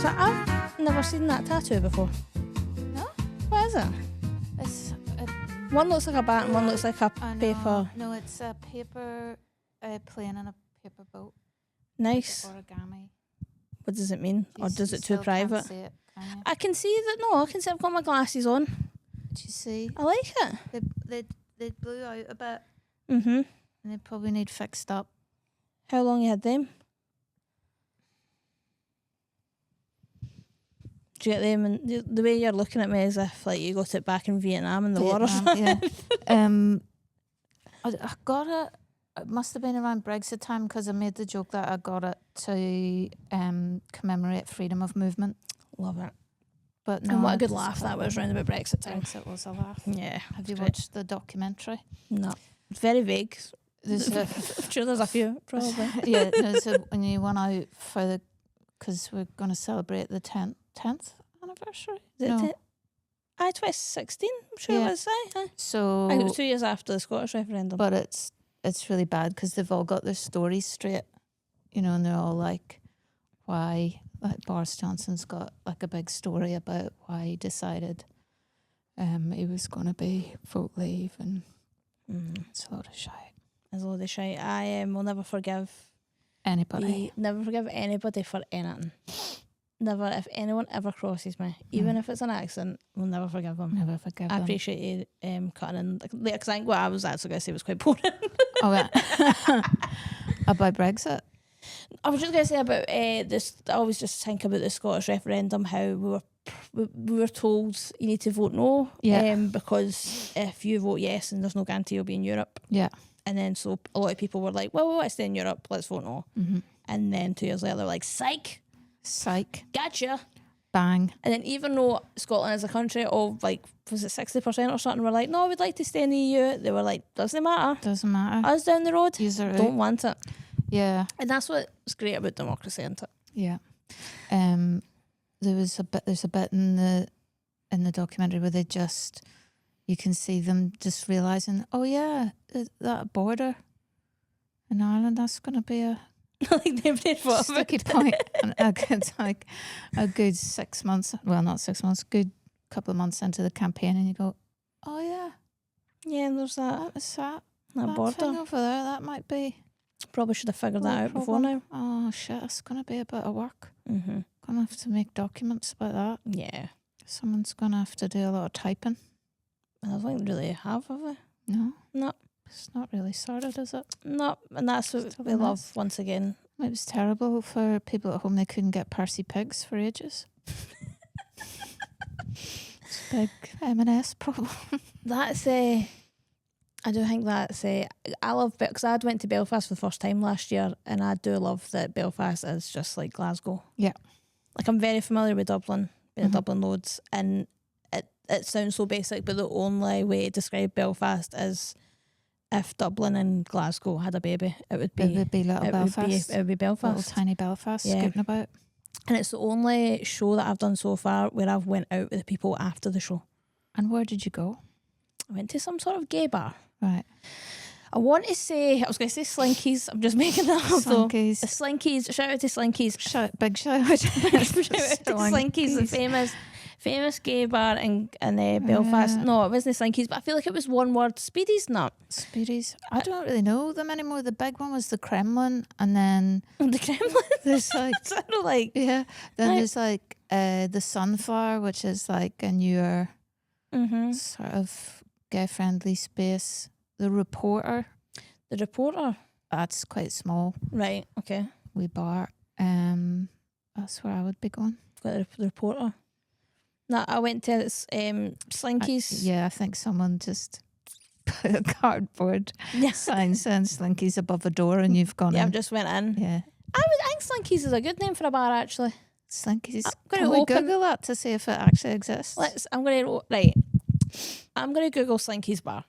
I've never seen that tattoo before. No? What is it? It's One looks like a bat and one looks like a paper. No, it's a paper plane in a paper boat. Nice. Origami. What does it mean? Or does it too private? Can't see it, can you? I can see that. No, I can see I've got my glasses on. Do you see? I like it. They blew out a bit. Mm-hmm. And they probably need fixed up. How long you had them? Do you get them? And the way you're looking at me as if like you got it back in Vietnam in the war or something. Yeah. I got it. It must have been around Brexit time because I made the joke that I got it to commemorate freedom of movement. Love it. But no, And what a good laugh that was round about Brexit time. Brexit was a laugh. Yeah. Have you watched the documentary? No. It's very vague. There's I'm sure there's a few, probably. Yeah, there's when you went out for the, because we're going to celebrate the 10th anniversary. Is it No. 2016, I'm sure Yeah. it was. Aye. So, I think it was 2 years after the Scottish referendum. but it's really bad because they've all got their stories straight, you know, and they're all like, why, like Boris Johnson's got like a big story about why he decided he was going to be vote leave, and it's a lot of shite. There's a load of shite. I will never forgive Anybody. never forgive anybody for anything. Never, if anyone ever crosses me, even if it's an accident, we'll never forgive them. Never forgive I them. appreciate you cutting in. Because I think what I was actually going to say was quite boring. Oh, yeah. About Brexit? I was just going to say about this. I always just think about the Scottish referendum, how we were told you need to vote no, because if you vote yes, and there's no guarantee you'll be in Europe. Yeah. And then so a lot of people were like, well, we want to stay in Europe, let's vote no. Mm-hmm. And then 2 years later, they're like, psych, gotcha. Bang. And then even though Scotland is a country of like, was it 60% or something, we're like, no, we'd like to stay in the EU. They were like, doesn't matter. Doesn't matter. Us down the road, don't want it. Yeah. And that's what's great about democracy, isn't it? Yeah. There's a bit in the documentary where they just, you can see them just realising, oh yeah, that border in Ireland, that's going to be a like they've thought of sticky it. point. And a good 6 months, well, not 6 months, good couple of months into the campaign, and you go, oh yeah, Yeah, and there's that that border. thing over there, that might be Probably should have figured that out before now. Oh shit, it's going to be a bit of work. Mm-hmm. Gonna have to make documents about that. Yeah. Someone's gonna have to do a lot of typing. I don't think they really have they? No. No. It's not really sorted, is it? No, and that's what Still we a love mess. once again. It was terrible for people at home. They couldn't get Percy pigs for ages. It's a big M&S problem. That's I do think that's I love because I went to Belfast for the first time last year, and I do love that Belfast is just like Glasgow. Yeah. Like I'm very familiar with Dublin, been in Mhm. Dublin loads, and it sounds so basic, but the only way to describe Belfast is if Dublin and Glasgow had a baby, it would be little Belfast. It would be Belfast. Little tiny Belfast Yeah. scooting about. And it's the only show that I've done so far where I've went out with the people after the show. And where did you go? I went to some sort of gay bar. Right. I want to say, I was going to say SLINKY'S. I'm just making that up though. SLINKY'S. The SLINKY'S. Shout out to SLINKY'S. Big shout out. Shout out to SLINKY'S, the famous gay bar in Belfast. No, it wasn't SLINKY'S, but I feel like it was one word. Speedy's not. Speedies. I don't really know them anymore. The big one was the Kremlin, and then The Kremlin. there's like Sort of like. yeah. Then Right. there's like the Sunflower, which is like a newer Mm-hmm. sort of gay friendly space. The Reporter, The Reporter. that's quite small. Right. Okay. We bar. That's where I would be going. Got the Reporter. No, I went to SLINKY'S. Yeah, I think someone just put a cardboard Yeah. sign saying Slinky's above a door, and you've gone Yeah, in. I've just went in. Yeah. I think SLINKY'S is a good name for a bar, actually. Slinky's. I'm gonna Can we open- Google that to see if it actually exists? I'm gonna Google SLINKY'S bar.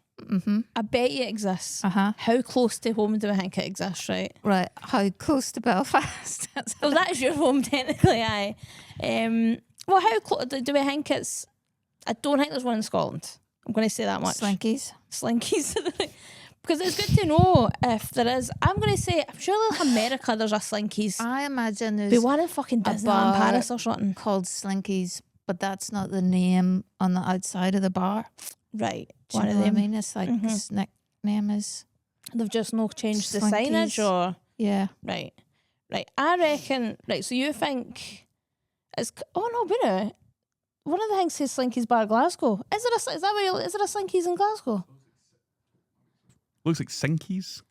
I bet you it exists. Uh-huh. How close to home do I think it exists, right? Right. How close to Belfast? Oh, that is your home, technically, aye. Well, how close do we think it's... I don't think there's one in Scotland. I'm going to say that much. SLINKY'S. Because it's good to know if there is. I'm going to say, I'm sure like America there's a SLINKY'S. I imagine there's Be one in fucking Disneyland Paris or something. called SLINKY'S, but that's not the name on the outside of the bar. Right. Do you know what I mean? It's like his nickname is... They've just no changed the SLINKY'S. signage or... Yeah. Right. I reckon... Right, so you think... It's... Oh, no, wait a minute. One of the things says SLINKY'S Bar Glasgow. Is there a SLINKY'S in Glasgow? Looks like Sinkies.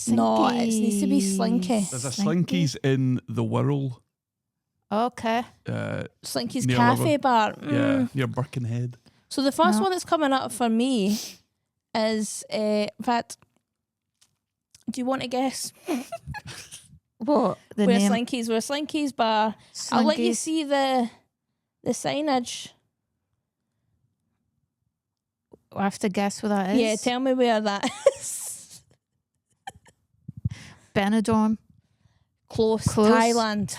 No, it needs to be Slinky. There's a Slinkies in the Wirral. Okay. Slinky's near Cafe Liver- Bar. Yeah, near Birkenhead. So the first one that's coming up for me is, in fact, do you want to guess What? The where name? Slinky's Bar? I'll let you see the signage. I have to guess what that is. Yeah, tell me where that is. Benidorm. Close. Close. Thailand.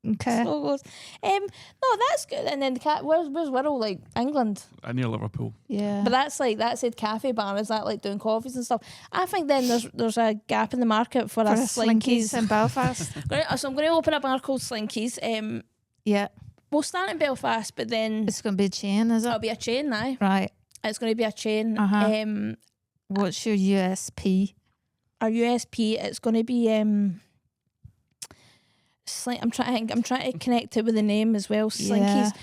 Okay. So close. No, that's good. And then where's Wirral, like England? Near Liverpool. Yeah. But that's like that said cafe bar. Is that like doing coffees and stuff? I think then there's a gap in the market for a Slinky's in Belfast. So I'm going to open up a bar called Slinky's. Yeah. We'll start in Belfast, but then It's going to be a chain, is it? it'll be a chain now. Right. It's going to be a chain. Uh-huh. What's your USP? Our USP, it's going to be I'm trying to connect it with the name as well. Slinky's.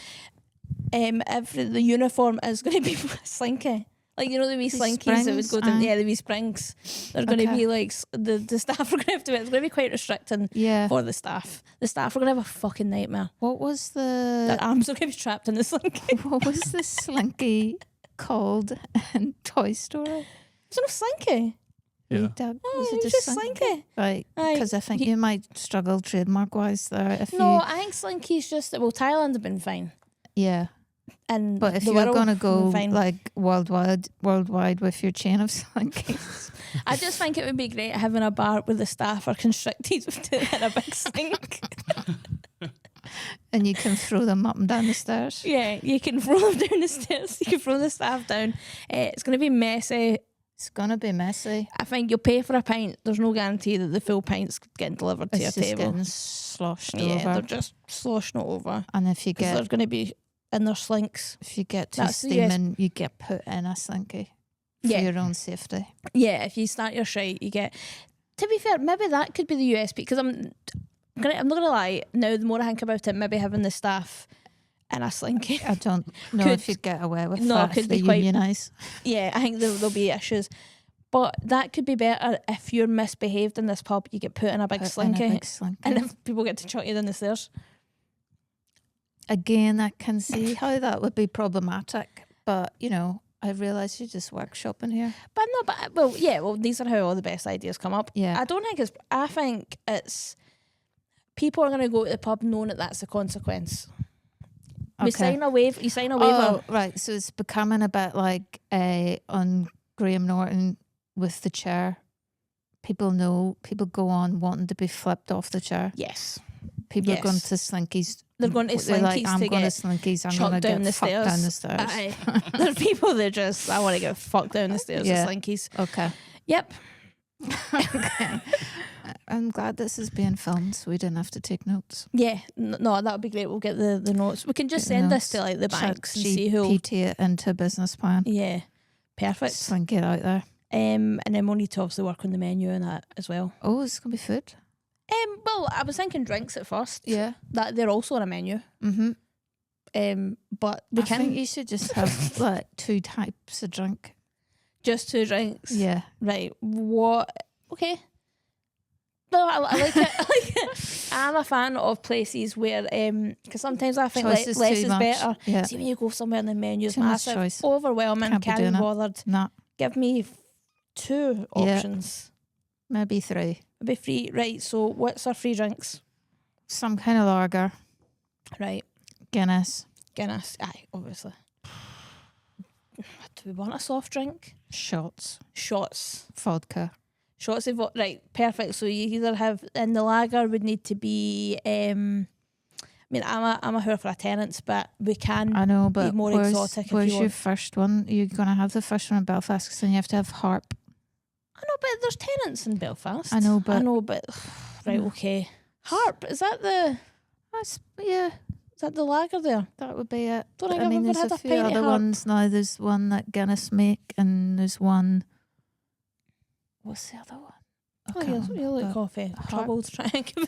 The uniform is going to be Slinky. Like, you know, the wee Slinkies that would go down. Yeah, the wee springs. They're going to be like the staff are going to have to. It's going to be quite restricting for the staff. The staff are going to have a fucking nightmare. What was Their arms are going to be trapped in the Slinky. What was the Slinky called in Toy Story? It's not Slinky. Yeah. Oh, it was just Slinky. Right, because I think you might struggle trademark-wise there. I think Slinky's just... Well, Thailand have been fine. Yeah. And but if the you're Wirral going to go fine. like worldwide with your chain of Slinkies... I just think it would be great having a bar where the staff are constricted in a big sink. And you can throw them up and down the stairs. Yeah, you can throw them down the stairs. You can throw the staff down. It's going to be messy. It's going to be messy. I think you'll pay for a pint. There's no guarantee that the full pint's getting delivered to your It's just table. getting sloshed Yeah, over. they're just sloshing it over. And if you Because get they're going to be in their slinks. too That's the steaming, you get put in a Slinky for your own safety. Yeah, if you start your shite, you get... To be fair, maybe that could be the USP. Because I'm not going to lie. Now, the more I think about it, maybe having the staff in a Slinky. I don't know if you'd get away with that if they unionise. Yeah, I think there'll be issues. But that could be better if you're misbehaved in this pub. You get put in a big Slinky. And if people get to chuck you down the stairs. Again, I can see how that would be problematic. But, you know, I realise you're just workshopping here. These are how all the best ideas come up. Yeah. I think it's... People are going to go to the pub knowing that that's the consequence. Okay. You sign a waiver. Oh, right. So it's becoming a bit like on Graham Norton with the chair. People go on wanting to be flipped off the chair. Yes. People are going to Slinky's. They're going to They're like, Slinky's I'm to going to get Slinky's. I'm chucked going to down get the fucked stairs. down the stairs. Aye. There are people that just, I want to get fucked down the stairs at Slinky's. Okay. Yep. Okay. I'm glad this is being filmed so we didn't have to take notes. Yeah. No, that would be great. We'll get the notes. We can just send this to like the banks and see who... PT it into a business plan. Yeah. Perfect. Slink it out there. And then we'll need to obviously work on the menu and that as well. Oh, it's going to be food? Well, I was thinking drinks at first. Yeah. That they're also on a menu. Mm-hmm. But I think you should just have like 2 types of drink. Just 2 drinks? Yeah. Right. What? Okay. No, I like it. I like it. I'm a fan of places where, because sometimes I think less is better. Yeah. See, when you go somewhere and the menu's Too much massive, choice. overwhelming, can't be bothered. No. Give me 2 options. Maybe 3. Maybe 3. Right, so what's our free drinks? Some kind of lager. Right. Guinness. Guinness. Aye, obviously. Do we want a soft drink? Shots. Vodka. Shots of right, perfect. So you either have in the lager would need to be. I mean, I'm a whore for a Tennent's, but we can. I know, but be more exotic. Where's if you your want. first one? You're gonna have the first one in Belfast, because then you have to have Harp. I know, but there's Tennent's in Belfast. I know, but right, okay. Harp, is that the lager there? that would be it. Don't think I I've mean, ever there's had a a few pint of other Harp. ones now. There's one that Guinness make, and there's one. What's the other one? Oh, you look coffee. Harp. Troubled trying to give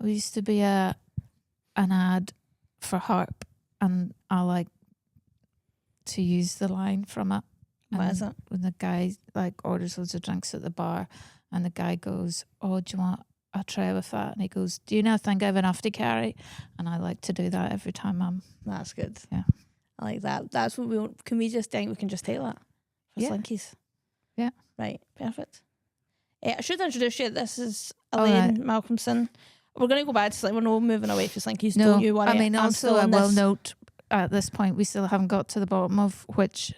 There used to be an ad for Harp, and I like to use the line from it. What is it? When the guy like orders loads of drinks at the bar, and the guy goes, "Oh, do you want a tray with that?" And he goes, "Do you not think I have enough to carry?" And I like to do that every time I'm. That's good. Yeah. I like that. That's what we want. Can we just think we can just take that for Yeah. Slinky's? Yeah. Right. Perfect. I should introduce you. This is All Elaine Malcolmson. We're going to go back to we're not moving away from Slinky's. No, Don't you worry. I mean, I'm also still I on will this. note at this point we still haven't got to the bottom of which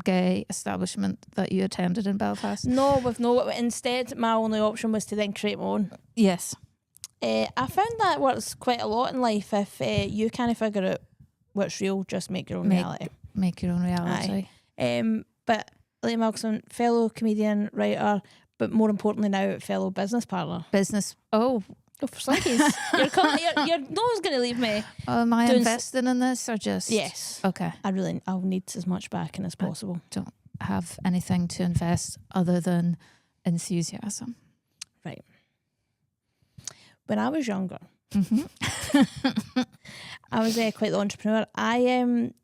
gay establishment that you attended in Belfast. No, with no. Instead, my only option was to then create my own. Yes. I found that works quite a lot in life. If you can't figure out what's real, just make your own reality. Make your own reality. But Elaine Malcolmson, fellow comedian, writer, but more importantly now, fellow business partner. Business. Oh, Go for Slinky's. you're no one's going to leave me. am I Doing investing in this or just? Yes. Okay. I'll need as much backing as possible. Don't have anything to invest other than enthusiasm. Right. When I was younger, I was quite the entrepreneur. I don't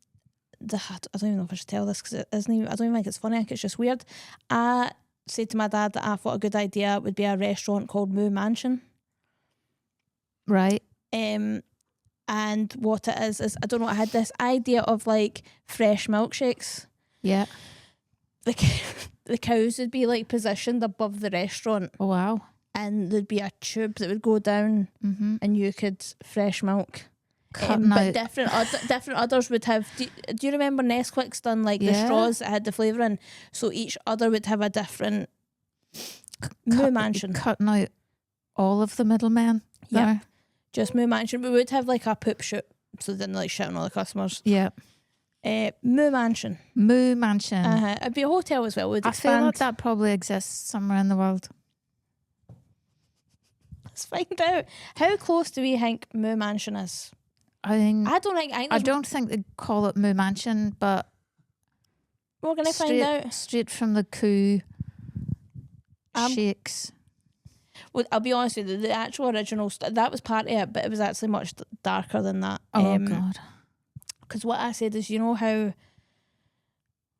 even know if I should tell this because it isn't even, I don't even think it's funny. I think it's just weird. I said to my dad that I thought a good idea would be a restaurant called Moo Mansion. Right. And what it is I don't know, I had this idea of like fresh milkshakes. Yeah. The cows would be like positioned above the restaurant, Oh, wow. and there'd be a tube that would go down, and you could fresh milk. But different others would have. Do you remember Nesquik's done like the straws that had the flavour in? So each other would have a different Moo Mansion. Cutting out all of the middlemen. Yeah. There. Just Moo Mansion. We would have like a poop shoot, so they didn't like shit on all the customers. Yeah. Moo Mansion. Moo Mansion. It'd be a hotel as well. Would I feel like that probably exists somewhere in the world. Let's find out. How close do we think Moo Mansion is? I don't think they call it Moo Mansion, but we're gonna find out. Straight from the coup shakes. Well, I'll be honest with you, the actual original that was part of it, but it was actually much darker than that. Oh God! Because what I said is, you know how.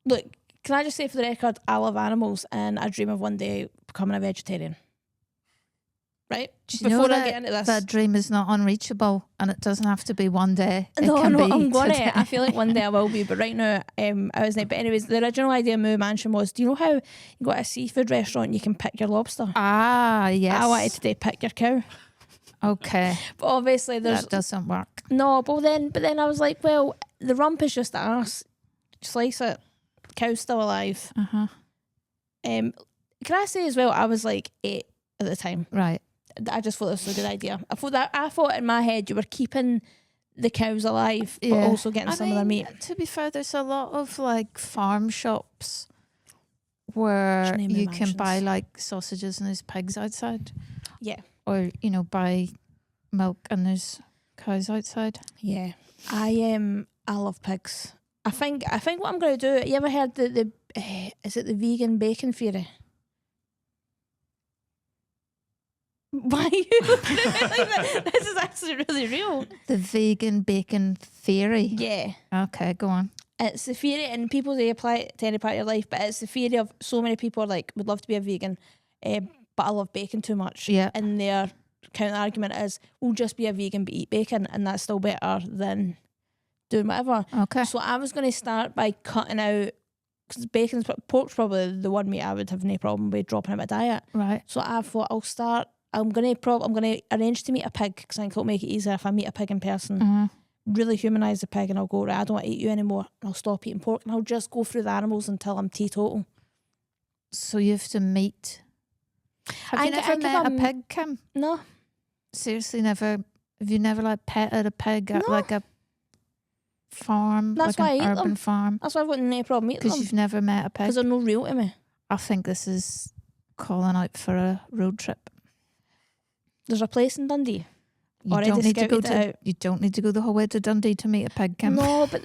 Look, can I just say for the record, I love animals, and I dream of one day becoming a vegetarian. Right? Before I get into this, that dream is not unreachable, and it doesn't have to be one day. I'm gonna. I feel like one day I will be, but right now, I wasn't. But anyways, the original idea of Moo Mansion was: do you know how you got a seafood restaurant and you can pick your lobster? Ah, yes. I wanted to pick your cow. Okay, but obviously that doesn't work. No, but then I was like, well, the rump is just arse. Slice it. Cow's still alive. Can I say as well? I was like 8 at the time. Right. I just thought this was a good idea. I thought in my head you were keeping the cows alive, but also getting some of their meat. To be fair, there's a lot of like farm shops where you can buy like sausages and there's pigs outside. Yeah. Or buy milk and there's cows outside. Yeah. I love pigs. I think what I'm going to do. You ever heard the is it the vegan bacon theory? Why are you looking at me like that? This is actually really real. The vegan bacon theory. Yeah. Okay, go on. It's the theory, and people they apply it to any part of your life, but it's the theory of so many people are like would love to be a vegan, but I love bacon too much. Yeah. And their counter argument is, we'll just be a vegan but eat bacon, and that's still better than doing whatever. Okay. So I was going to start by cutting out, because pork's probably the one meat I would have no problem with dropping out my diet. Right. So I thought I'm gonna arrange to meet a pig, because I think it'll make it easier if I meet a pig in person. really humanise the pig, and I'll go, right, I don't want to eat you anymore, and I'll stop eating pork, and I'll just go through the animals until I'm teetotal. So you have to meet. Have you never met a pig, Kim? No. Seriously, never. Have you never like petted a pig at No. like a farm, That's like why an I eat urban them. farm? That's why I've got no problem eating Because them. you've never met a pig. Because they're no real to me. I think this is calling out for a road trip. There's a place in Dundee. You Already don't need to go scouted it to. out. You don't need to go the whole way to Dundee to meet a pig, Kim. No, but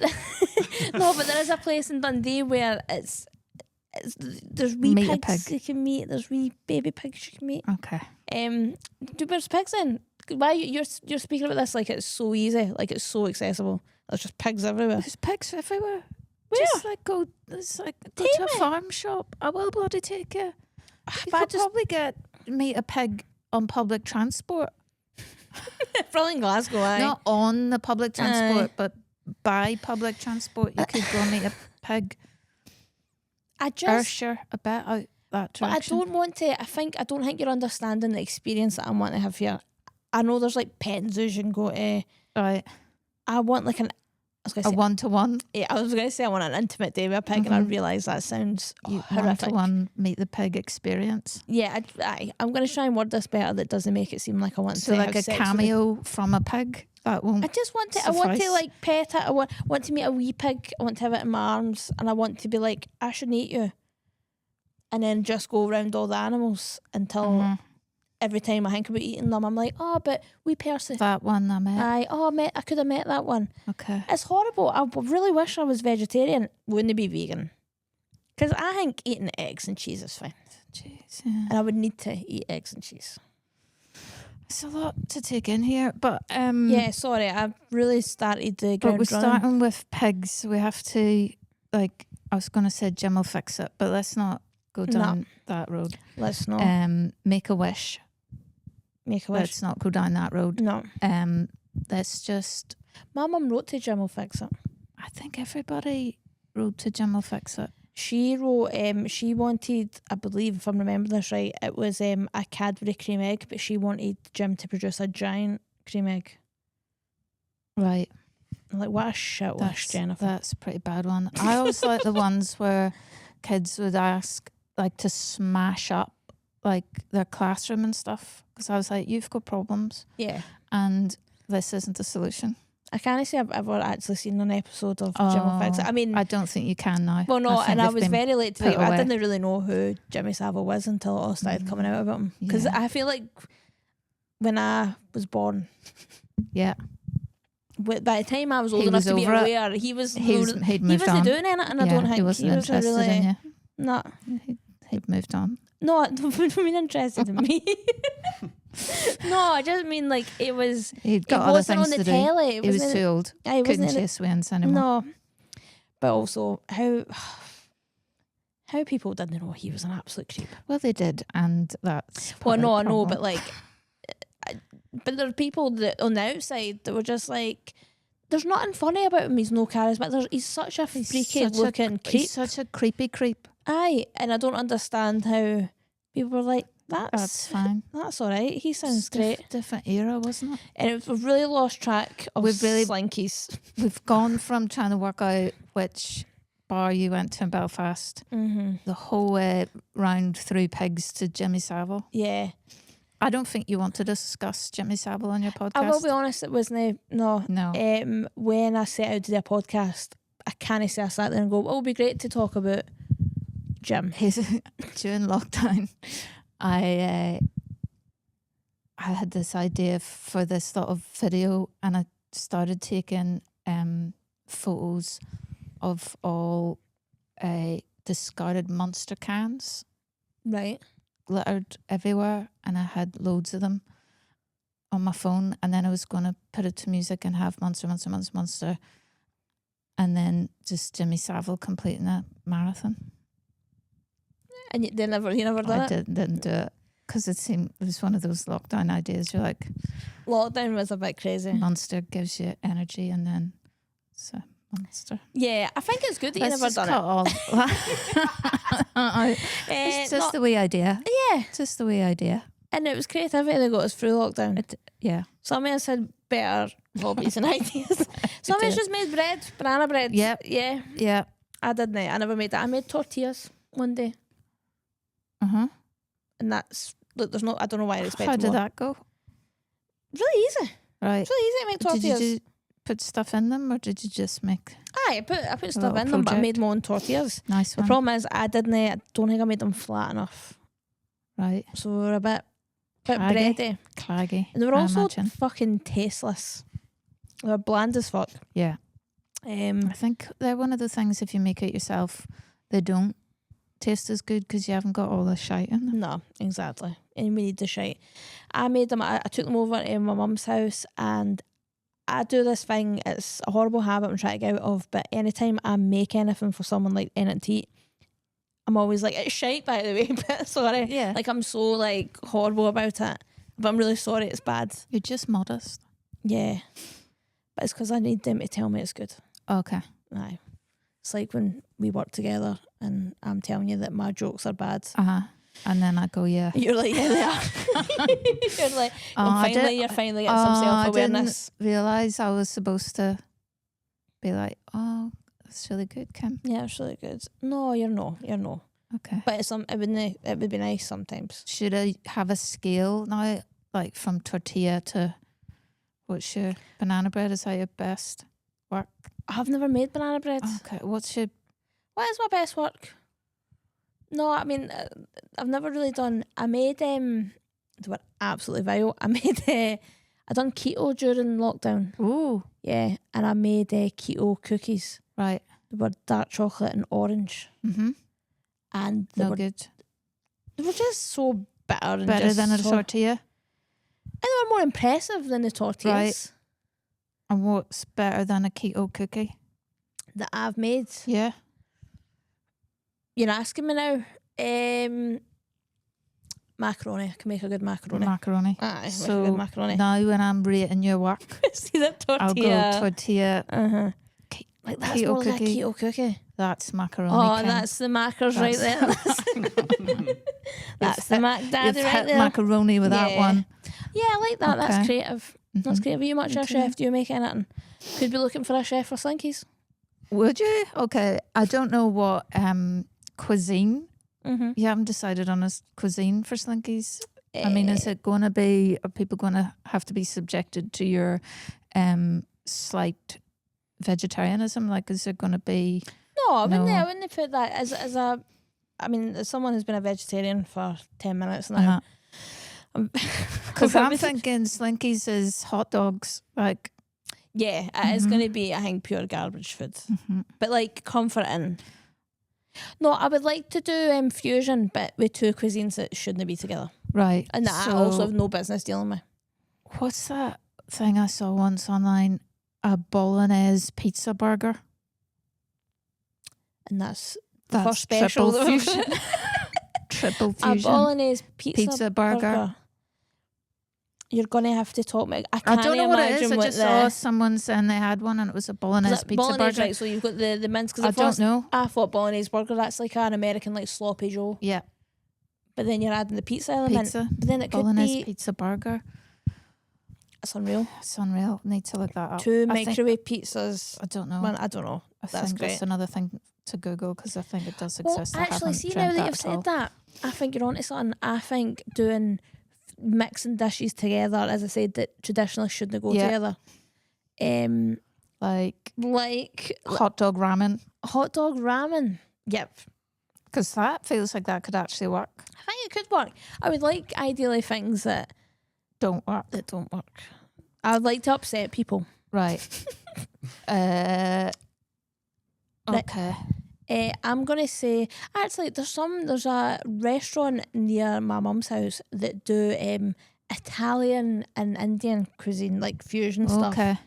no, but there is a place in Dundee where there's wee Meet a pigs pig. you can meet. There's wee baby pigs you can meet. Okay. There's pigs in. Why you're speaking about this like it's so easy, like it's so accessible. There's just pigs everywhere. There's pigs everywhere. Where? Just like go. It's like go Take to a me. farm shop. I will bloody take you. You But I could just probably meet a pig on public transport. probably in Glasgow. Aye. Not on the public transport, but by public transport, you could go meet a pig. I just. Sure, a bit out that But I direction. don't want to. I don't think you're understanding the experience that I want to have here. I know there's like petting zoos you can go to. Right, I want like an. I was a going to say. one-to-one. Yeah, I was going to say I want an intimate day with a pig, and I realise that sounds horrific. One-to-one meet the pig experience. Yeah, I'm going to try and word this better. That doesn't make it seem like I want So to like have a sex with cameo from a pig. That won't. I just want to. I want to suffice. like pet it. I want to meet a wee pig. I want to have it in my arms, and I want to be like, I shouldn't eat you, and then just go around all the animals until Mhm. every time I think about eating them, I'm like, oh, but wee Percy. That one I met. I could have met that one. Okay. It's horrible. I really wish I was vegetarian. Wouldn't be vegan. Because I think eating eggs and cheese is fine. Jeez, yeah. And I would need to eat eggs and cheese. It's a lot to take in here, but Yeah, sorry. I've really started the But ground we're running. starting with pigs. We have to, like, I was going to say Jim will fix it, but let's not go down that road. Let's not Make a wish. make a wish. Let's not go down that road. No. Let's just. My mum wrote to Jim will fix it. I think everybody wrote to Jim will fix it. She wrote, she wanted, I believe, if I'm remembering this right, it was a Cadbury cream egg, but she wanted Jim to produce a giant cream egg. Right. I'm like, what a shit wish, Jennifer. That's a pretty bad one. I always like the ones where kids would ask, like, to smash up, like, their classroom and stuff. Because I was like, you've got problems. Yeah. And this isn't the solution. I can't say I've ever actually seen an episode of Jim will fix it. I mean, I don't think you can now. well, no, think and I they've was been very late to put it. I away. didn't really know who Jimmy Savile was until it all started coming out about him. Because Yeah. I feel like when I was born, Yeah. by the time I was old He enough was to be over it. aware, he'd he moved moved wasn't on. doing anything, and I Yeah, don't think he wasn't interested really, in you. No, He'd moved on. no, I don't mean interested in me. No, I just mean like it was. He'd It got other wasn't things on the to do. telly. It He was wasn't- too old. Aye, it Couldn't wasn't in it. chase wins anymore. No, but also how people didn't know he was an absolute creep. Well, they did, and that's Well, part of no, the I know, problem. but like, but there are people that on the outside that were just like, there's nothing funny about him. He's no charisma. He's such a He's freaky such a- looking creep. He's such a creepy creep. Aye, and I don't understand how people were like, That's that's fine. all right. He sounds It's great. Different era, wasn't it? And we've really lost track of We've really- Slinky's. We've gone from trying to work out which bar you went to in Belfast Mm-hmm. the whole way round through pigs to Jimmy Savile. Yeah, I don't think you want to discuss Jimmy Savile on your podcast. I will be honest. It wasn't. No. No. When I set out to do a podcast, I can't say I sat there and go, well, it would be great to talk about Jim. During lockdown, I had this idea for this sort of video, and I started taking photos of all discarded Monster cans Right. littered everywhere, and I had loads of them on my phone, and then I was going to put it to music and have Monster, Monster, Monster, Monster, and then just Jimmy Savile completing a marathon. And you never done I it? didn't do it because it was one of those lockdown ideas. You're like, Lockdown was a bit crazy. Monster gives you energy, and then it's a monster. Yeah, I think it's good that you Let's never just done cut all. it. It's just not- the wee idea. yeah, Just the wee idea. and it was creativity that got us through lockdown. Yeah. Somebody said better hobbies and ideas. Somebody's just made bread, banana bread. Yep. Yeah. Yeah. I didn't. I never made that. I made tortillas one day, and that's look. There's no. I don't know why I expected How did more. that go? Really easy. Right. It's really easy to make tortillas. Did you put stuff in them, or did you just make I put stuff little in them, but I project? made my own tortillas. nice The one? problem is I don't think I made them flat enough, Right. so we were a bit Claggy. bready, Claggy. and they were I also imagine. fucking tasteless. They were bland as fuck. Yeah. I think they're one of the things, if you make it yourself, they don't taste as good because you haven't got all the shite in them. No, exactly. And we need the shite. I made them. I took them over to my mum's house, and I do this thing. It's a horrible habit I'm trying to get out of. But anytime I make anything for someone like anything to eat, I'm always like, it's shite, by the way. But sorry, Yeah. like I'm so like horrible about it. But I'm really sorry. It's bad. You're just modest. Yeah, but it's because I need them to tell me it's good. Okay. Aye. It's like when we work together and I'm telling you that my jokes are bad. And then I go, yeah. You're like, yeah, they are. You're like, you're finally getting some self-awareness. I didn't realise I was supposed to be like, oh, that's really good, Kim. Yeah, it's really good. No, you're no. Okay. But it's it would be nice sometimes. Should I have a scale now, like from tortilla to what's your banana bread? Is that your best work? I've never made banana bread. Okay. What's your... What is my best work? No, I mean, I've never really done. I made they were absolutely vile. I made I done keto during lockdown. Ooh. Yeah, and I made keto cookies. Right. They were dark chocolate and orange, and they No were good. They were just so bitter and Better just than a so, tortilla? and they were more impressive than the tortillas Right. And what's better than a keto cookie? that I've made. Yeah. You're asking me now. Macaroni. I can make a good macaroni. Macaroni. Aye, make a So good macaroni. now when I'm rating your work, See that I'll tortilla? go tortilla. Like that's keto more like a cookie. keto cookie. That's macaroni. Oh, Kim. that's the macros right there. That's the mac daddy You've right hit there. macaroni with that Yeah. one. Yeah, I like that. Okay. That's creative. That's Mhm. creative. Are you much of a Okay. chef? Do you make anything? Could be looking for a chef for Slinky's. Would you? Okay. I don't know what cuisine. Mm-hmm. You haven't decided on a cuisine for Slinky's. I mean, is it going to be? Are people going to have to be subjected to your slight vegetarianism? Like, is it going to be? No, I wouldn't. No. I wouldn't put that as a. I mean, as someone who's been a vegetarian for 10 minutes now. Because I'm thinking Slinky's is hot dogs. Like, yeah, it is going to be, I think, pure garbage food. But like comforting. No, I would like to do fusion, but with two cuisines that shouldn't be together, right. and that I also have no business dealing with. What's that thing I saw once online? A bolognese pizza burger. And that's That's first special triple fusion. Triple a fusion. bolognese pizza burger. You're gonna have to talk me. I I can't don't know what it imagine is. I what just saw someone saying they had one and it was a bolognese pizza bolognese, burger. right? So you've got the mince. I don't know. I thought bolognese burger. That's like an American like sloppy Joe. Yeah. But then you're adding the pizza element. Pizza. But then it could Bolognese be. pizza burger. It's unreal. It's unreal. Need to look that up. Two I think- microwave pizzas. I don't know. Man, I don't know. I That's think great. that's another thing to Google because I think it does Well, exist. I actually, haven't see now dreamt that you've at all. said that, I think you're onto something. I think doing mixing dishes together, as I said, that traditionally shouldn't go Yeah. together. Like hot dog ramen. Hot dog ramen. Yep. Because that feels like that could actually work. I think it could work. I would like ideally things that Don't work. don't work. I would like to upset people. Right. Okay. I'm gonna say actually there's a restaurant near my mum's house that do Italian and Indian cuisine, like fusion stuff. Okay.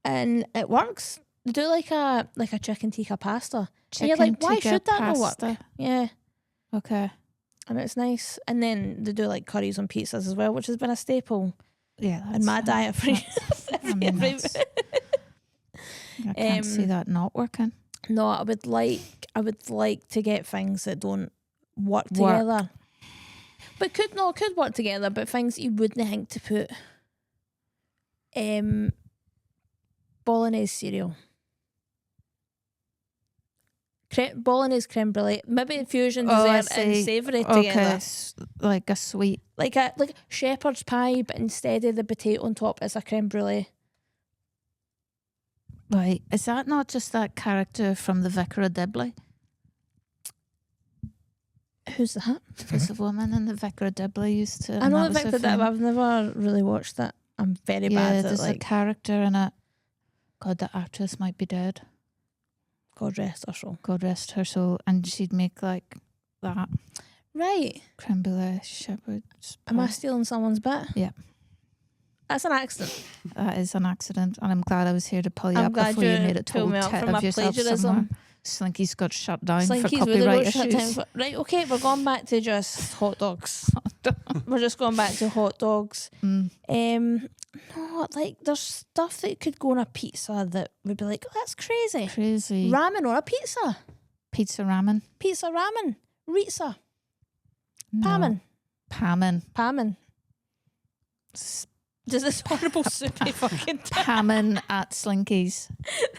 And it works. They do like a chicken tikka pasta. Chicken and you're like, why tikka should that not work? pasta. Yeah. Okay. And it's nice. And then they do like curries on pizzas as well, which has been a staple Yeah. in my diet for I mean, that's- I can't see that not working. No, I would like to get things that don't work together. But could work together, but things you wouldn't think to put Bolognese cereal. Bolognese creme brulee. Maybe fusion dessert and savoury together. Like a sweet. Like shepherd's pie, but instead of the potato on top, it's a creme brulee. Right. Is that not just that character from The Vicar of Dibley? Who's that? There's a woman in The Vicar of Dibley used to. I know The Vicar of Dibley, but I've never really watched that. I'm very bad at there's a character in it. God, the actress might be dead. God rest her soul. God rest her soul. And she'd make like that. Right. Creme brulee, shepherd's pie. Am I stealing someone's bit? Yeah. That's an accident. That is an accident. And I'm glad I was here to pull you I'm up glad before you made a pulled total me up tit from of my yourself plagiarism. somewhere. Slinky's got shut down for Slinky's copyright issues. Right, okay, we're going back to just hot dogs. We're just going back to hot dogs. No, like there's stuff that could go on a pizza that would be like, oh, that's crazy. Crazy. Ramen on a pizza. Pizza ramen. Pizza ramen. Ritza. No. Pamen. Does this horrible soupy fucking Pamen at Slinky's.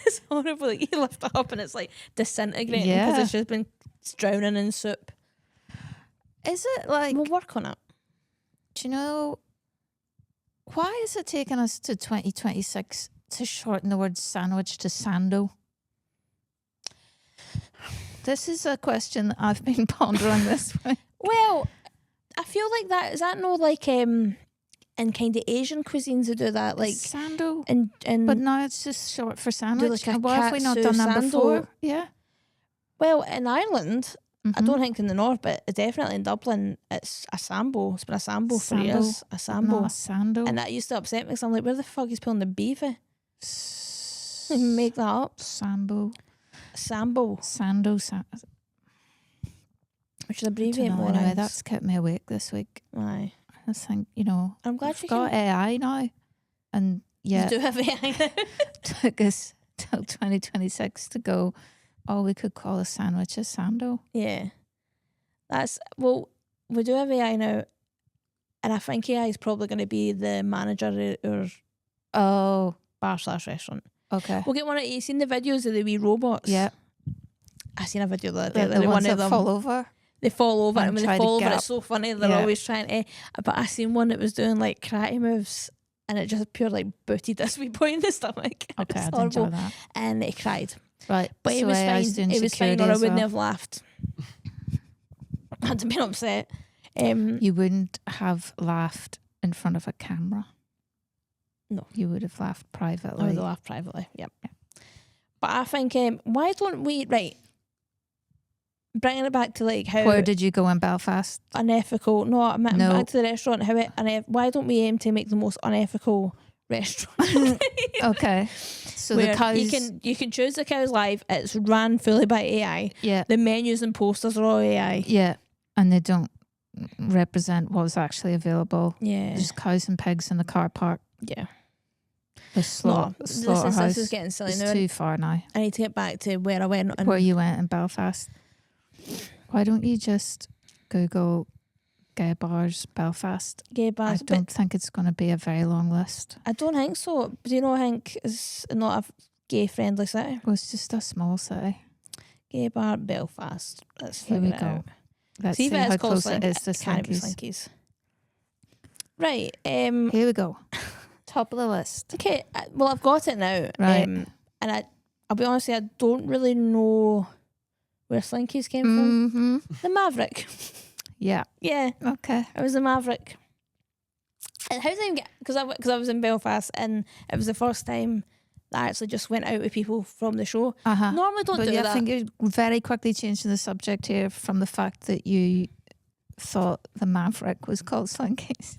It's horrible. Like, you lift it up and it's like disintegrating because it's just been drowning in soup. Is it like... We'll work on it. Do you know... Why is it taking us to 2026 to shorten the word sandwich to sando? This is a question that I've been pondering this way. Well, I feel like that... Is that no like... in kind of Asian cuisines who do that, like sando, and but now it's just short for sandwich. Like why have we not done that before? Yeah. Well, in Ireland, I don't think in the north, but definitely in Dublin, it's a sambo. It's been a sambo for years. A sambo, not a sando, and that used to upset me because I'm like, where the fuck is pulling the beef? Make that up. Sambo, sando, which is abbreviate more. Anyway, that's kept me awake this week. Aye. I think, you know, I'm glad we've got AI now, and you do have AI now. Took us till 2026 to go. Oh, we could call a sandwich a sando. Yeah, we do have AI now, and I think AI is probably going to be the manager or bar/restaurant. Okay, we'll get one of you seen the videos of the wee robots. Yeah, I seen a video the other day. The ones one of that them fall over. They fall over, and when they fall over, it's so funny. They're Yeah. always trying to. But I seen one that was doing like karate moves, and it just pure like booted this wee boy in the stomach. Okay, It's I didn't enjoy horrible. that. And he cried, Right, but he so was AI's fine. doing He was fine, security or I as wouldn't well. have laughed. I'd have been upset. You wouldn't have laughed in front of a camera. No, you would have laughed privately. I would have laughed privately. Yep. Yeah. But I think why don't we bringing it back to like how Where did you go in Belfast? Unethical. No, I'm back to the restaurant. Why don't we aim to make the most unethical restaurant? Okay, so where the cows. You can choose the cows live. It's ran fully by AI. Yeah, the menus and posters are all AI. Yeah, and they don't represent what's actually available. Yeah, there's cows and pigs in the car park. Yeah, the slaughterhouse. This is getting silly it's now. too far now. I need to get back to where I went. And where you went in Belfast. Why don't you just Google gay bars Belfast? Gay bars. I don't think it's going to be a very long list. I don't think so. Do you know? I think it's not a gay friendly city. Well, it's just a small city. Gay bar Belfast. Here we go. Let's see how close it is to Slinky's. Right. Here we go. Top of the list. Okay. Well, I've got it now. Right. And I'll be honest, I don't really know where Slinky's came from. The Maverick. Yeah. Yeah. Okay. It was the Maverick. And how did I even get... Because I was in Belfast and it was the first time that I actually just went out with people from the show. Normally don't do that. I think you're very quickly changing the subject here from the fact that you thought the Maverick was called Slinky's.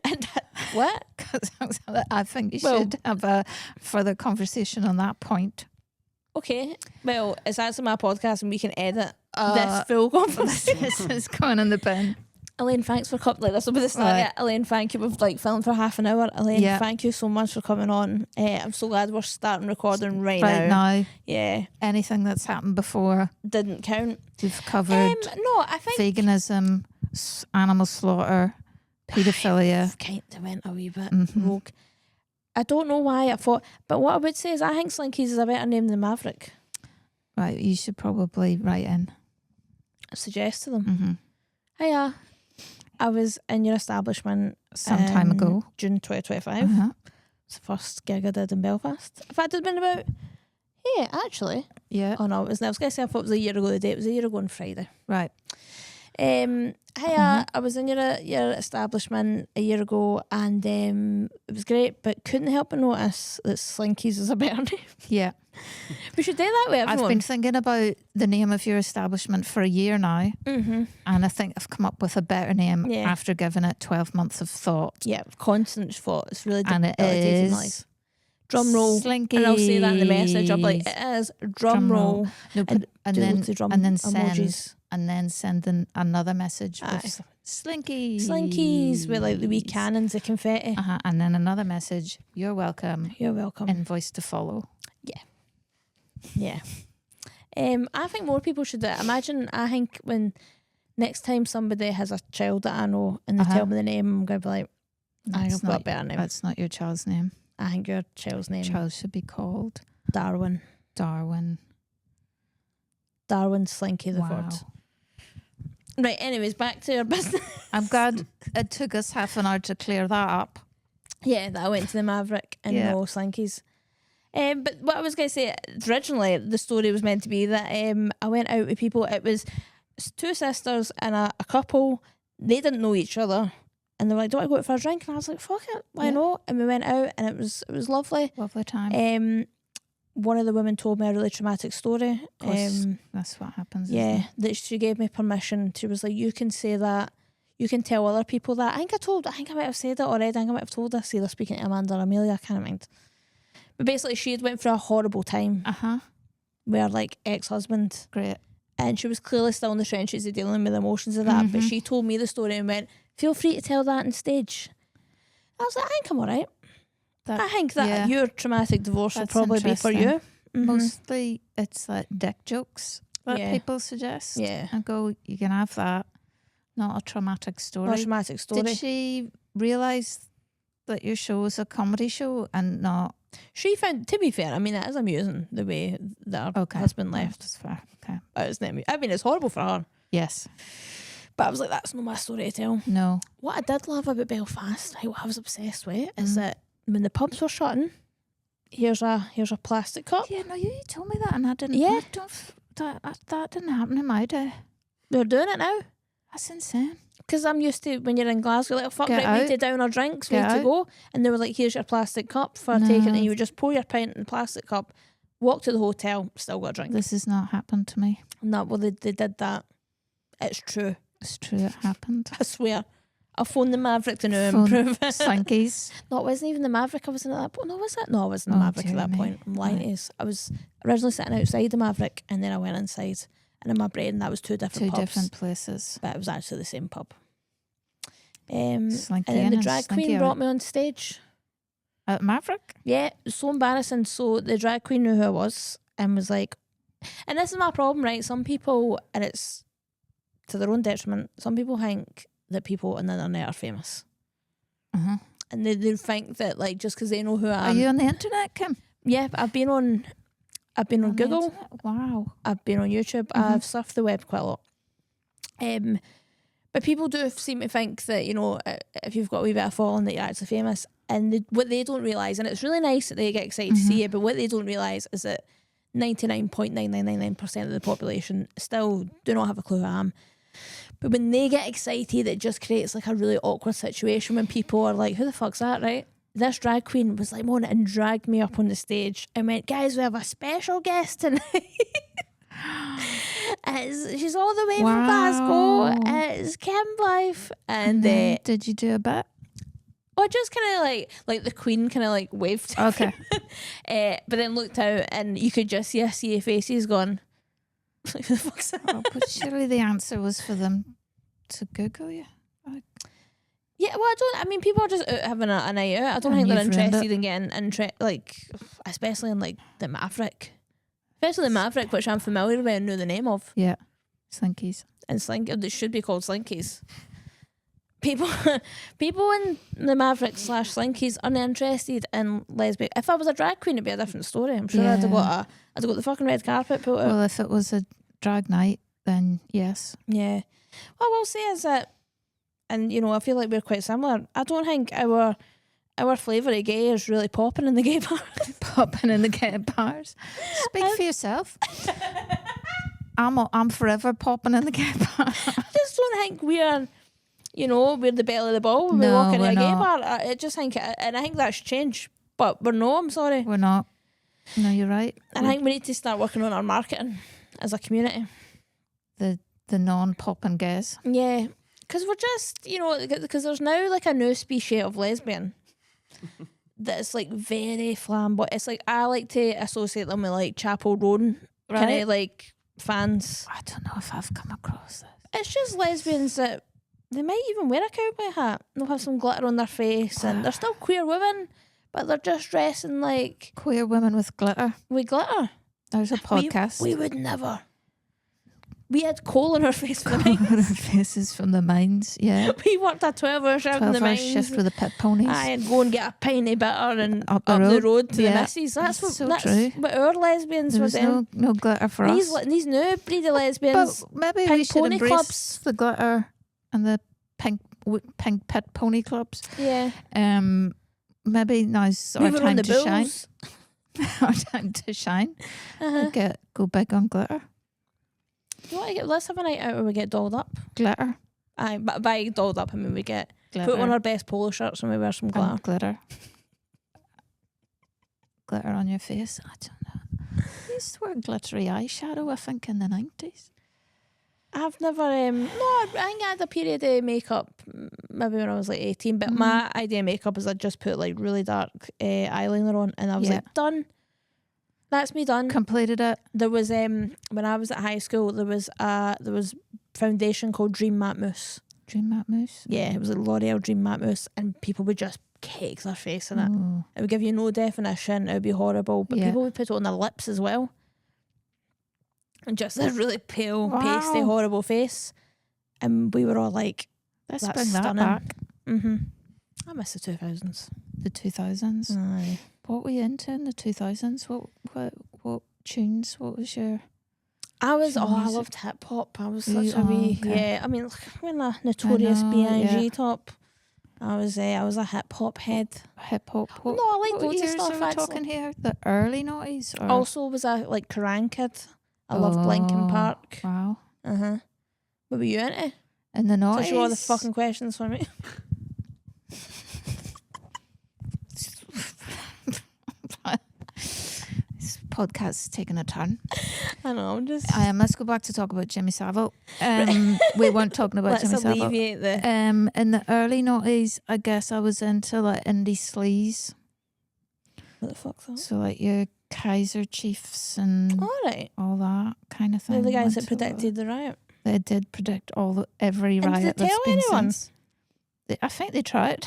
And what? Because I think you should have a further conversation on that point. Okay. Well, it's actually my podcast and we can edit this full conversation. This is going in the bin. Elaine, thanks for coming. This will be the start. Right. Yeah, Elaine, thank you. We've filmed for half an hour. Elaine, thank you so much for coming on. I'm so glad we're starting recording right now. Yeah. Anything that's happened before didn't count. You've covered no, I think veganism, animal slaughter, paedophilia. Kind of went a wee bit Mhm. rogue. I don't know why I thought, but what I would say is I think Slinky's is a better name than Maverick. Right, you should probably write in. Suggest to them. Mm-hmm. Hiya, I was in your establishment Some time in ago. June 2025. Uh-huh. It's the first gig I did in Belfast. In fact, it'd been about, yeah, actually. Yeah. Oh no, I was going to say I thought it was a year ago the day. It was a year ago on Friday. Right. Hiya, I was in your establishment a year ago and it was great, but couldn't help but notice that Slinky's is a better name. Yeah. We should do that with everyone. I've been thinking about the name of your establishment for a year now, Mm-hmm. and I think I've come up with a better name Yeah. after giving it 12 months of thought. Yeah, constant thought. It's really And it debilitating my is life. Drum roll. Slinky. And I'll say that in the message. I'm like, it is drum roll. No, And and do then loads of drum and then send emojis. and then send another message Aye. with Slinky. Slinkies with like the wee cannons of confetti. Uh-huh. And then another message. You're welcome. You're welcome. Invoice to follow. Yeah. I think more people should do it. I think when next time somebody has a child that I know and they Uh-huh. tell me the name, I'm going to be like, I think That's I've got a not, better name. that's not your child's name. I think your child's name, Child should be called Darwin. Darwin. Darwin Slinky the Wow. third. Right, anyways, back to your business. I'm glad it took us half an hour to clear that up. Yeah, that I went to the Maverick and Yeah. no Slinkies. But what I was going to say, originally the story was meant to be that I went out with people. It was two sisters and a couple. They didn't know each other, and they were like, "Do I go out for a drink?" And I was like, "Fuck it, why Yeah. not?" And we went out, and it was lovely. Lovely time. One of the women told me a really traumatic story. Of course, that's what happens. Yeah, Isn't it? that she gave me permission. She was like, "You can say that. You can tell other people that." I think I might have said it already. I think I might have told her. Either speaking to Amanda or Amelia, I can't mind. But basically, she had went through a horrible time Uh-huh. where like ex-husband, Great. and she was clearly still in the trenches of dealing with the emotions of that. But Mhm. she told me the story and went, "Feel free to tell that on stage." I was like, "I think I'm alright. I think that yeah. your traumatic divorce will That's probably be for you." Mhm. Mostly it's like dick jokes that Yeah. people suggest. Yeah. And go, you can have that. Not a traumatic story. Not a traumatic story. Did she realise that your show was a comedy show and not... She found, to be fair, I mean, it is amusing the way that her Okay. husband left. That's fair. Okay. It's not, I mean, it's horrible for her. Yes. But I was like, that's not my story to tell. No. What I did love about Belfast, what I was obsessed with, is that when the pubs were shutting, here's a plastic cup. Yeah, no, you told me that and I didn't... Yeah. I don't, that didn't happen in my day. They're doing it now. That's insane. Because I'm used to, when you're in Glasgow, like, oh, fuck, Get right, we need out. to down our drinks, we Get need to out. go. And they were like, here's your plastic cup for No. taking, and you would just pour your pint in the plastic cup, walk to the hotel, still got a drink. This has not happened to me. And that, well, they did that. It's true. It's true, it happened. I swear. I'll phone the Maverick to know Phone and prove it. Slinkies. No, it wasn't even the Maverick I was in at that point. No, was it? No, I wasn't the Oh, Maverick at dear that me. point. I'm lying to Right. you. I was originally sitting outside the Maverick and then I went inside. And in my brain, that was two different Two pubs. different places. But it was actually the same pub. Slinky and then the in drag Slinky queen out. brought me on stage. At Maverick? Yeah, it was so embarrassing. So the drag queen knew who I was and was like, and this is my problem, right? Some people, and it's to their own detriment, some people think that people on the internet are famous. Uh-huh. And they think that, like, just because they know who I Are am. you on the internet, Kim? Yeah, I've been on On the Google. internet? Wow. I've been on YouTube. Mhm. I've surfed the web quite a lot. But people do seem to think that, you know, if you've got a wee bit of following, that you're actually famous. And what they don't realise, and it's really nice that they get excited to see it, but what they don't realise is that 99.9999% of the population still do not have a clue who I am. But when they get excited, it just creates like a really awkward situation when people are like, who the fuck's that, right? This drag queen was like, on it and dragged me up on the stage and went, guys, we have a special guest tonight. She's all the way from Wow. Glasgow. It's Kim Blythe. And then did you do a bit? I just kind of like the queen kind of like waved to Okay. me. But then looked out and you could just see a sea of faces gone, like, who the fuck's that? Oh, but surely the answer was for them to Google you. Yeah, well, I mean, people are just out having a night out. I don't And think they're you've ruined interested in getting, like, especially in, like, the Maverick. Especially the Maverick, which I'm familiar with and know the name of. Yeah. Slinkies. And Slinky, it should be called Slinky's. people in the Mavericks / Slinkies uninterested in lesbian. If I was a drag queen, it'd be a different story. I'm sure I'd have got the fucking red carpet put out. Well, if it was a drag night, then yes. Yeah. What I will say is that, and you know, I feel like we're quite similar. I don't think our flavour of gay is really popping in the gay bars. Popping in the gay bars. Speak for yourself. I'm forever popping in the gay bar. I just don't think we're, you know, we're the belly of the ball when we No, walk into we're a gay not. bar. I just think, and I think that should change. But we're no, I'm sorry. We're not. No, you're right. And I think we need to start working on our marketing as a community. The non-popping gays. Yeah, because we're just, you know, because there's now like a new species of lesbian that's like very flamboyant. It's like I like to associate them with like Chapel Roan kind Right. of like fans. I don't know if I've come across this. It's just lesbians that they might even wear a cowboy hat. They'll have some glitter on their face, and they're still queer women, but they're just dressing like Queer women with glitter. with glitter. There's a podcast. We would never. We had coal in our face for the mines. Faces from the mines, yeah. We worked a 12-hour shift in the 12-hour mines. shift with the pit ponies. And go and get a piney bitter and Up up the the road. road to Yeah. the missus. That's what So that's true. what our lesbians were There's doing. no glitter for These us. these new breed of But lesbians. maybe we pink should pony embrace clubs. the glitter and the pink pit pony clubs. Yeah, Maybe now's we our were on time the to shine. bulls. Our time to shine. Uh-huh. Go big on glitter. You want to get? Let's have a night out where we get dolled up. Glitter. Aye, but by dolled up, I mean we get Glitter. put on our best polo shirts and we wear some glitter. And glitter. Glitter on your face. I don't know. I used to wear glittery eyeshadow, I think, in the 90s. I've never. No, I think I had a period of makeup maybe when I was like 18. But my idea of makeup is I just put like really dark eyeliner on, and I was Yeah. like done. That's me done. Completed it. There was when I was at high school, there was foundation called Dream Matte Mousse. Dream Matte Mousse. Yeah, it was a L'Oreal Dream Matte Mousse, and people would just cake their face in it. Oh. It would give you no definition. It would be horrible, but Yeah. people would put it on their lips as well, and just a really pale, pasty, Wow. horrible face. And we were all like, Let's "That's bring that stunning." back. I miss the 2000s. The 2000s. Aye. What were you into in the 2000s? What tunes? What was your... I was, Some I music. loved hip hop. I was You- such a wee, okay. yeah. I mean, look, when a Notorious know, B.I.G. yeah. top, I was a hip hop head. Hip hop? No, I like what loads of years stuff. are we Actually. talking here? The early 90s? Or? Also, was a like Kerrang kid. I loved Linkin Oh, Park. Wow. What were you into? In the 90s? Such all the fucking questions for me. This podcast's taking a turn. I know. I'm just. Let's go back to talk about Jimmy Savile. We weren't talking about Let's Jimmy Savile. alleviate the. In the early 90s, I guess I was into like indie sleaze. What the fuck's that? So like your Kaiser Chiefs and All right. all that kind of They're thing. the guys Went that to predicted the riot. They did predict every And did riot they that's tell been anyone? since. I think they tried.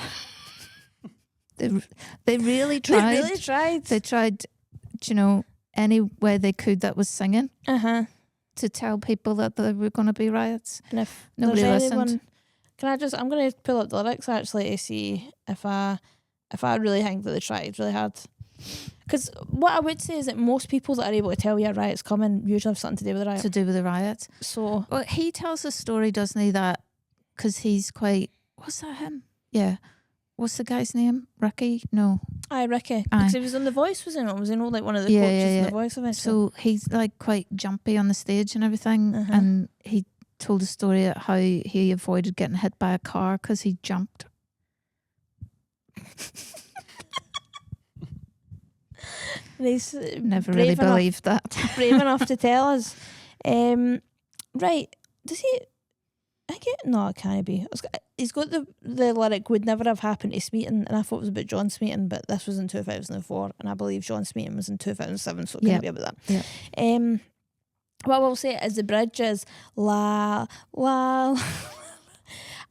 They really tried. They really tried. They tried, any way they could that was singing to tell people that there were going to be riots. And if Nobody there's listened. anyone, I'm going to pull up the lyrics actually to see if I really think that they tried really hard. Because what I would say is that most people that are able to tell you a riot's coming usually have something to do with the riot. To do with the riots. So Well, he tells a story, doesn't he, that because he's quite... Was that him? Yeah. What's the guy's name? Ricky? No. aye, Ricky, Aye. because he was on The Voice, wasn't he? Was he not like one of the Yeah, coaches yeah, in yeah. The Voice eventually? So he's like quite jumpy on the stage and everything. And he told a story at how he avoided getting hit by a car because he jumped. He's Never brave really enough- believed that. brave enough to tell us. Right, does he? No, it can't be. He's got the lyric "would never have happened to Smeaton," and I thought it was about John Smeaton, but this was in 2004, and I believe John Smeaton was in 2007, so it can't be about that. Yeah. What I will say is the bridge is la la,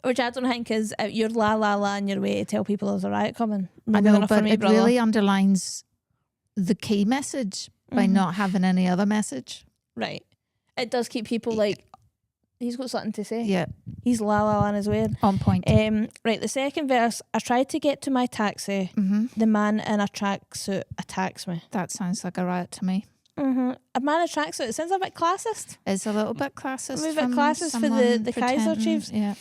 which I don't think is you're la la la on your way to tell people there's a riot coming. I Not good know, enough for but me, it brother. really underlines the key message by Mhm. not having any other message. Right. It does keep people like He's got something to say. Yeah, He's la la la in his way. on point. Right, the second verse. I tried to get to my taxi. The man in a tracksuit attacks me. That sounds like a riot to me. A man in a tracksuit. It sounds a bit classist. It's a little bit classist. A bit classist for the Kaiser Chiefs. Yeah.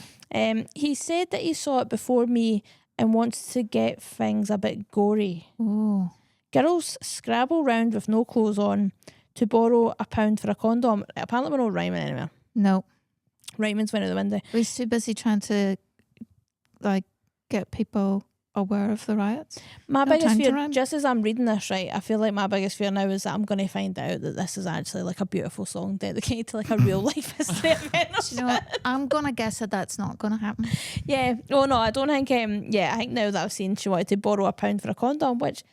He said that he saw it before me and wants to get things a bit gory. Oh. Girls scrabble round with no clothes on to borrow £1 for a condom. Apparently we're not rhyming anywhere. No. Rhyming's went out the window. We're too busy trying to get people aware of the riots. My No biggest time to fear, rhyme. just as I'm reading this, right, I feel like my biggest fear now is that I'm going to find out that this is actually like a beautiful song dedicated to like a real life history event. Do you know what? I'm going to guess that that's not going to happen. Yeah. Oh no, I don't think. I think now that I've seen she wanted to borrow £1 for a condom, which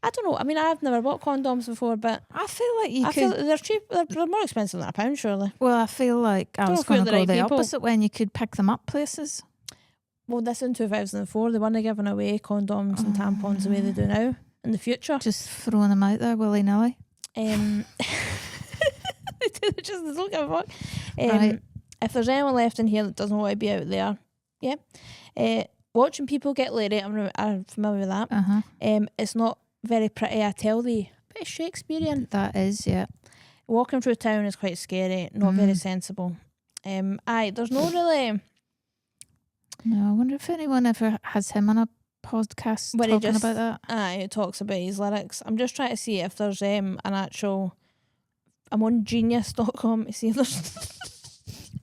I don't know. I mean, I've never bought condoms before, but I feel like you I could... feel they're cheap. They're more expensive than £1, surely. Well, I feel like I Don't was know if we're going to the go right the people. opposite way and you could pick them up places. Well, this in 2004, they weren't giving away condoms and tampons the way they do now in the future. Just throwing them out there willy-nilly. They don't give a fuck. Right. If there's anyone left in here that doesn't want to be out there, yeah. Watching people get laid, I'm familiar with that. Uh-huh. It's not very pretty, I tell thee. Bit Shakespearean. That is, yeah. Walking through town is quite scary, not very sensible. There's no really... No, I wonder if anyone ever has him on a podcast Where he talking just- about that. It talks about his lyrics. I'm just trying to see if there's an actual... I'm on genius.com to see if there's...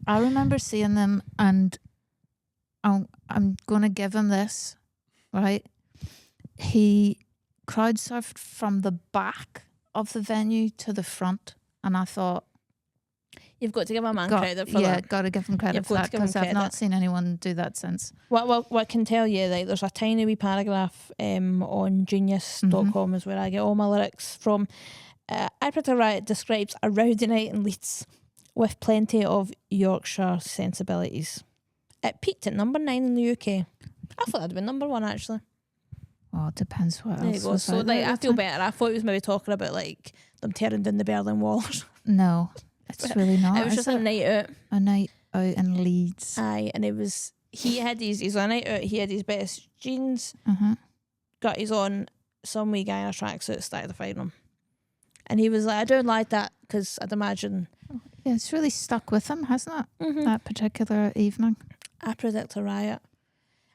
I remember seeing them and I'm going to give him this, right? He crowd surfed from the back of the venue to the front and I thought... You've got to give a man credit for that. got to give him credit You've for got that to give him because I've not credit. seen anyone do that since. What I can tell you, like, there's a tiny wee paragraph on genius.com is where I get all my lyrics from. I Predict a Riot describes a rowdy night in Leeds with plenty of Yorkshire sensibilities. It peaked at number 9 in the UK. I thought that'd been number 1 actually. Oh, it depends what There you else go. was So out there like, at I the feel time. better. I thought it was maybe talking about like them tearing down the Berlin Wall. No, it's really not. It was is just a it? night out. A night out in Leeds. Aye, and it was he's on a night out. He had his best jeans, Uh-huh. got his on. Some wee guy in a tracksuit started to fight him, and he was like, "I don't like that," because I'd imagine Yeah, it's really stuck with him, hasn't it? That particular evening. I predict a riot.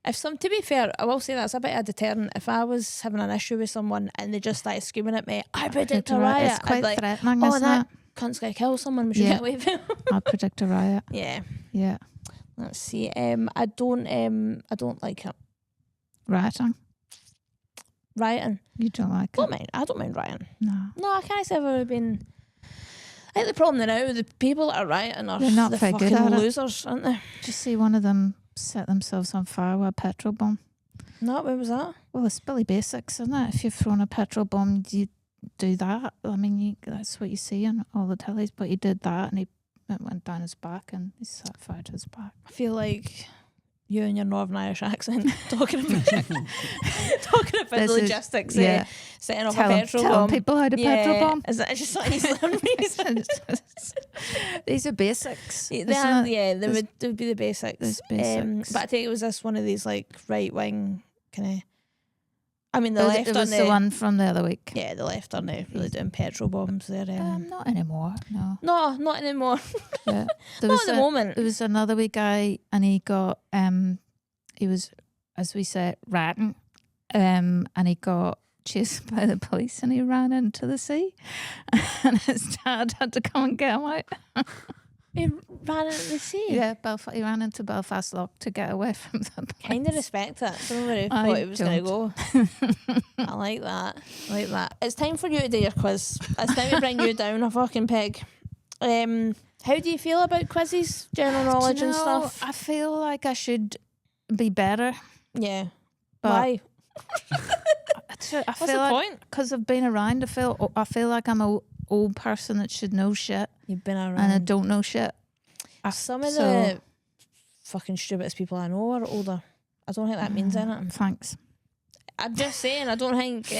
To be fair, I will say that's a bit of a deterrent. If I was having an issue with someone and they just started screaming at me, I predict a riot. It's quite I'd like, threatening, oh, isn't that it? cunt's gonna kill someone. We should Yeah. get away from him. I predict a riot. Yeah. Yeah. Let's see. I don't like it. Rioting. Rioting. You don't like it? I don't mind rioting. No. No, I can't say I've ever been. I think the problem now, the people that are rioting are They're not the very good fucking at it. losers, aren't they? Did you see one of them set themselves on fire with a petrol bomb? No, where was that? Well, it's Billy Basics, isn't it? If you're throwing a petrol bomb, you do that. I mean, that's what you see on all the tellies. But he did that, and it went down his back, and he set fire to his back. I feel like you and your Northern Irish accent talking about the This is- logistics, yeah. setting off a Telling petrol bomb. people how to petrol bomb. Is that just something you learn? These are basics. They isn't are, it? yeah, they There's- would be the basics. there's basics. But I think it was this one of these like right wing kind of. I mean, the It was- left it on was the one from the other week. Yeah, the left are now really doing petrol bombs. They're Not anymore. No. no, not anymore. Yeah. There Not was at the moment. There was another wee guy, and he got he was, as we say, ratting, and he got chased by the police, and he ran into the sea, and his dad had to come and get him out. He ran into the sea. Yeah, he ran into Belfast Lock to get away from the police. Kind of respect it. I don't know where he I thought it was going to don't. go. I like that. I like that. It's time for you to do your quiz. It's time to bring you down a fucking peg. How do you feel about quizzes, general knowledge Do you and know, stuff? I feel like I should be better. Yeah. But Why? I What's feel the like, point? because I've been around, I feel like I'm a old person that should know shit, You've been around. and I don't know shit. Some of so- the fucking stupidest people I know are older. I don't think that means anything. Thanks. I'm just saying, I don't think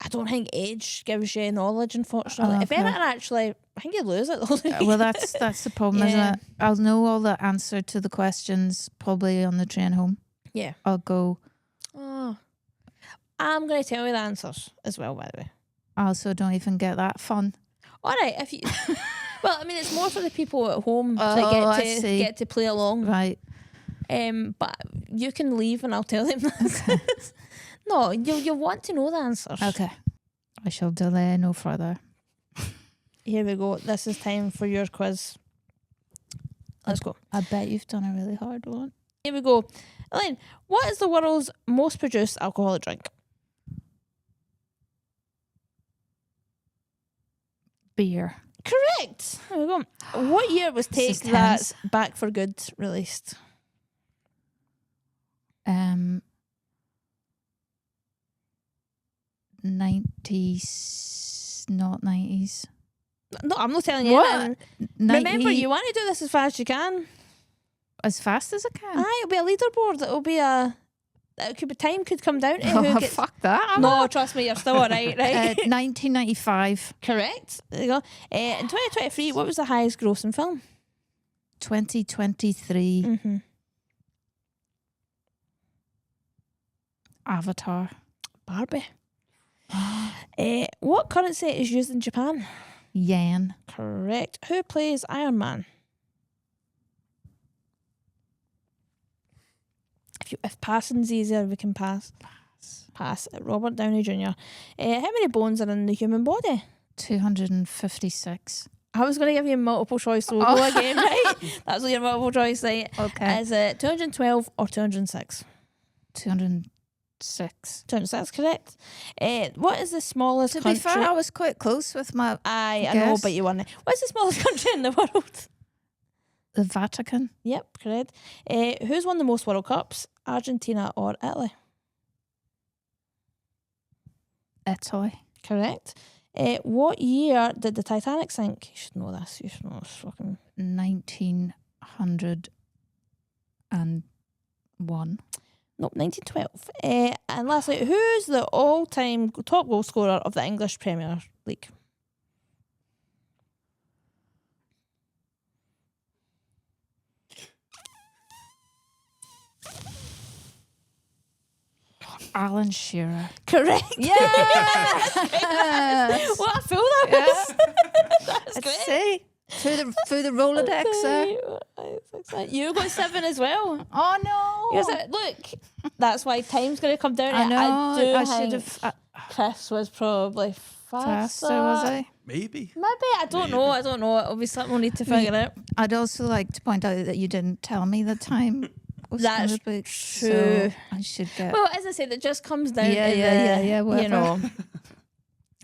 I don't think age gives you knowledge, unfortunately. Oh, If okay. anything, actually, I think you lose it though. Well, that's the problem, isn't Yeah. it? I'll know all the answer to the questions probably on the train home. Yeah. I'll go. Oh. I'm going to tell you the answers as well, by the way. I also don't even get that fun. All right, if you... Well, I mean, it's more for the people at home Oh, I to see. get to play along. Right. But you can leave and I'll tell them that. No, you'll want to know the answers. Okay. I shall delay no further. Here we go. This is time for your quiz. Let's go. I bet you've done a really hard one. Here we go. Elaine, what is the world's most produced alcoholic drink? Beer. Correct. There we go. What year was This is Take That Back for Good released? 90s, not 90s. No, I'm not telling you. What? anything. 90, Remember, you want to do this as fast as you can. as fast as I can. Aye, it'll be a leaderboard. It'll be a... It could be, time could come down to Oh, who gets... fuck that. No, trust me, you're still all right, right? 1995, Correct. There you go. In 2023, what was the highest grossing film? 2023, Mm-hmm. Avatar. Barbie. What currency is used in Japan? Yen. Correct. Who plays Iron Man? If passing's easier, we can pass. Pass. Robert Downey Jr. How many bones are in the human body? 256. I was going to give you a multiple choice, so we'll go again, right? That's what your multiple choice, right? Okay. Is it 212 or 206? 206. 206, correct. What is the smallest To be country? fair, I was quite close with my I know, guess. but you weren't. What's the smallest country in the world? the Vatican. Yep, correct. Who's won the most World Cups? Argentina or Italy? Italy. Correct. What year did the Titanic sink? You should know this. You should know this. Fucking 1901. nope, 1912. And lastly, who's the all-time top goal scorer of the English Premier League? Alan Shearer. Correct. Yeah. What a fool that was. That's Let's great. see. Through the Rolodex there. You got 7 as well. Oh no. Yes, look, that's why time's going to come down. I know. I I think should have Chris was probably faster. was I? Maybe. Maybe. I don't know. It'll be something we'll need to figure out. I'd also like to point out that you didn't tell me the time. Was That's gonna be, true. So I should get. Well, as I said, it just comes down Yeah, to yeah, the, yeah, you whatever. know.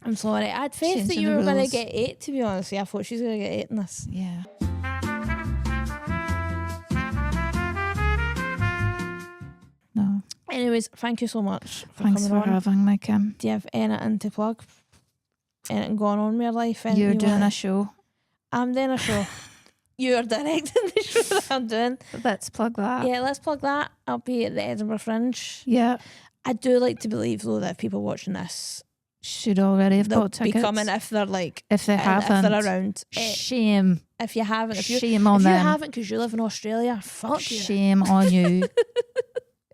I'm sorry. I had faith that Changing you the were going to rules. get 8, to be honest. Yeah, I thought she was going to get 8 in this. Yeah. No. Anyways, thank you so much for Thanks coming for on. having me, Kim. Do you have anything to plug? Anything going on with your life? Anything You're you doing wanna- a show. I'm doing a show. You're directing the show that I'm doing. Let's plug that. Yeah, let's plug that. I'll be at the Edinburgh Fringe. Yeah. I do like to believe, though, that if people watching this, Should already have they'll bought be tickets. coming if they're like, If they if haven't, they're around. shame. If you haven't, if you Shame on them. haven't because you live in Australia, fuck you. Shame on you.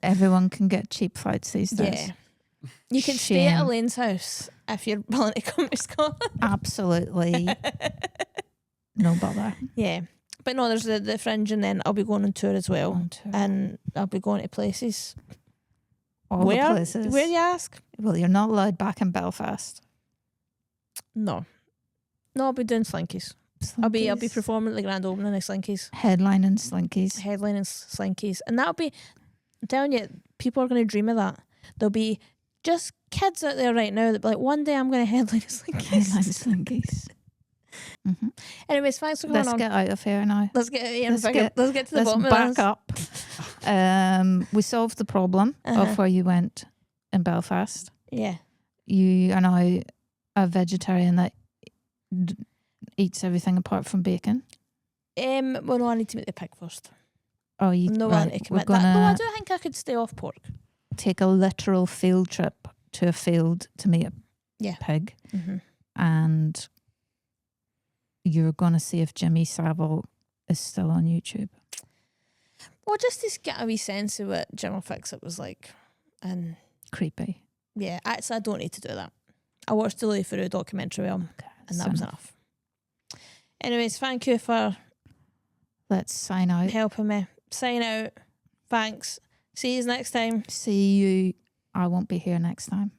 Everyone can get cheap flights these days. Yeah. You can stay at Shame. Elaine's house if you're willing to come to Scotland. Absolutely. No bother. Yeah. But no, there's the Fringe, and then I'll be going on tour as well. On tour. And I'll be going to places. All where? the places. Where, you ask? Well, you're not allowed back in Belfast. No. No, I'll be doing Slinky's. I'll be Slinkies. performing at the grand opening of Slinky's. Headlining Slinky's. Headlining Slinky's. And that'll be, I'm telling you, people are going to dream of that. There'll be just kids out there right now that be like, one day I'm going to headline a Slinky's. Headline Slinkies. Mm-hmm. Anyways, thanks for coming Let's on. get out of here now. Let's get here. let's Let's get- get to the Let's bottom of back this. up. We solved the problem Uh-huh. of where you went in Belfast. Yeah. You are now a vegetarian that eats everything apart from bacon. Well, no, I need to make the pig first. Oh, you No, right. I need to We're commit that. No, I gonna do think I could stay off pork. take a literal field trip to a field to meet pig. Mm-hmm. And you're going to see if Jimmy Savile is still on YouTube. Well, just to get a wee sense of what Jimmy Fix-It was like. And Creepy. yeah, actually, I don't need to do that. I watched the Louis Theroux documentary with him, and that was enough. Anyways, thank you for let's sign out. Helping me. Sign out. Thanks. See you next time. See you. I won't be here next time.